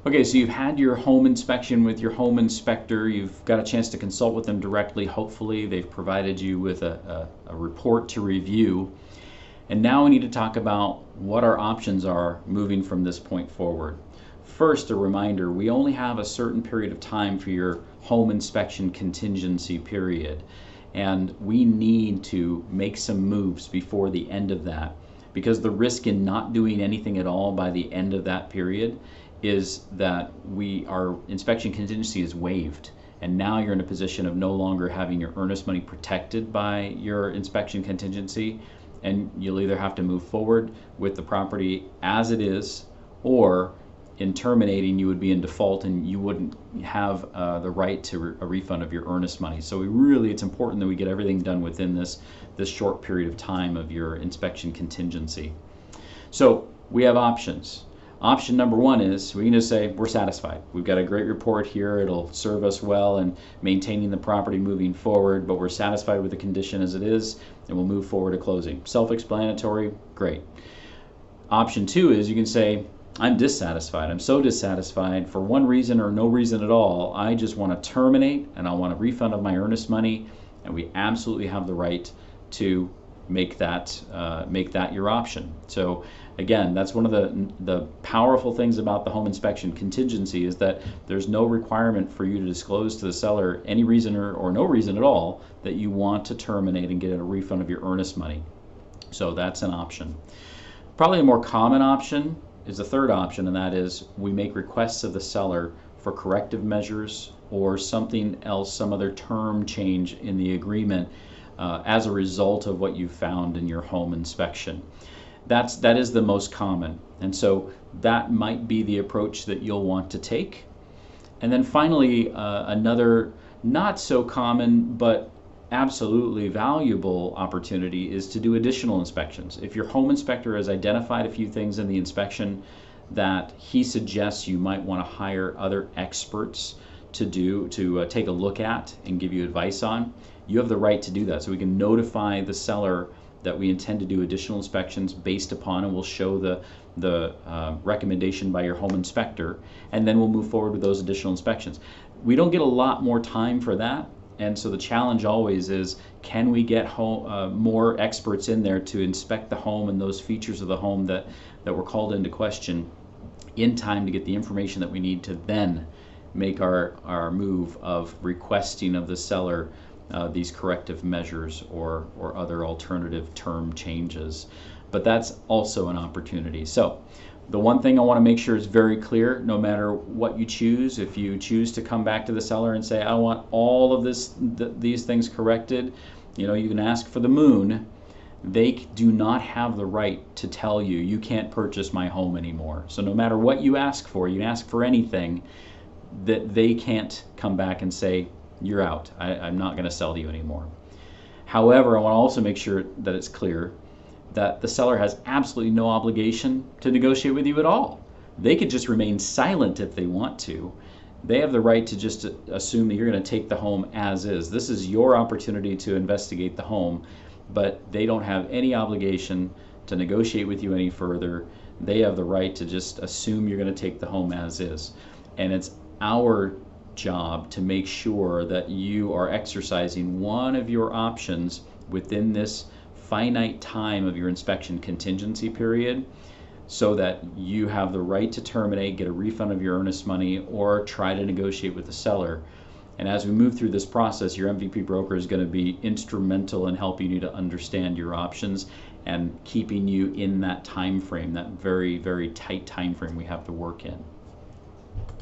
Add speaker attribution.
Speaker 1: Okay, so you've had your home inspection with your home inspector. You've got a chance to consult with them directly. Hopefully, they've provided you with a report to review. And now we need to talk about what our options are moving from this point forward. First, a reminder, we only have a certain period of time for your home inspection contingency period. And we need to make some moves before the end of that, because the risk in not doing anything at all by the end of that period is that our inspection contingency is waived, and now you're in a position of no longer having your earnest money protected by your inspection contingency, and you'll either have to move forward with the property as it is, or in terminating you would be in default and you wouldn't have the right to a refund of your earnest money. So it's important that we get everything done within this short period of time of your inspection contingency. So we have options. Option number one is we can just say we're satisfied. We've got a great report here. It'll serve us well in maintaining the property moving forward, but we're satisfied with the condition as it is, and we'll move forward to closing. Self-explanatory, great. Option two is you can say, I'm dissatisfied. I'm so dissatisfied for one reason or no reason at all. I just want to terminate and I want a refund of my earnest money, and we absolutely have the right to make that your option. So again, that's one of the powerful things about the home inspection contingency, is that there's no requirement for you to disclose to the seller any reason or no reason at all that you want to terminate and get a refund of your earnest money. So that's an option. Probably a more common option is the third option, and that is we make requests of the seller for corrective measures or something else, some other term change in the agreement as a result of what you found in your home inspection. That is the most common, and so that might be the approach that you'll want to take. And then finally, another not so common but absolutely valuable opportunity is to do additional inspections. If your home inspector has identified a few things in the inspection that he suggests you might want to hire other experts to take a look at and give you advice on, you have the right to do that. So we can notify the seller that we intend to do additional inspections based upon, and we'll show the recommendation by your home inspector, and then we'll move forward with those additional inspections. We don't get a lot more time for that, and so the challenge always is, can we get more experts in there to inspect the home and those features of the home that were called into question in time to get the information that we need to then make our move of requesting of the seller these corrective measures or other alternative term changes. But that's also an opportunity. So the one thing I want to make sure is very clear, no matter what you choose, if you choose to come back to the seller and say, I want all of these things corrected, you can ask for the moon. They do not have the right to tell you, you can't purchase my home anymore. So no matter what you ask for anything, that they can't come back and say, you're out, I'm not going to sell to you anymore. However, I want to also make sure that it's clear that the seller has absolutely no obligation to negotiate with you at all. They could just remain silent if they want to. They have the right to just assume that you're going to take the home as is. This is your opportunity to investigate the home, but they don't have any obligation to negotiate with you any further. They have the right to just assume you're going to take the home as is. And it's our job to make sure that you are exercising one of your options within this finite time of your inspection contingency period, so that you have the right to terminate, get a refund of your earnest money, or try to negotiate with the seller. And as we move through this process, your MVP broker is going to be instrumental in helping you to understand your options and keeping you in that time frame, that very, very tight time frame we have to work in.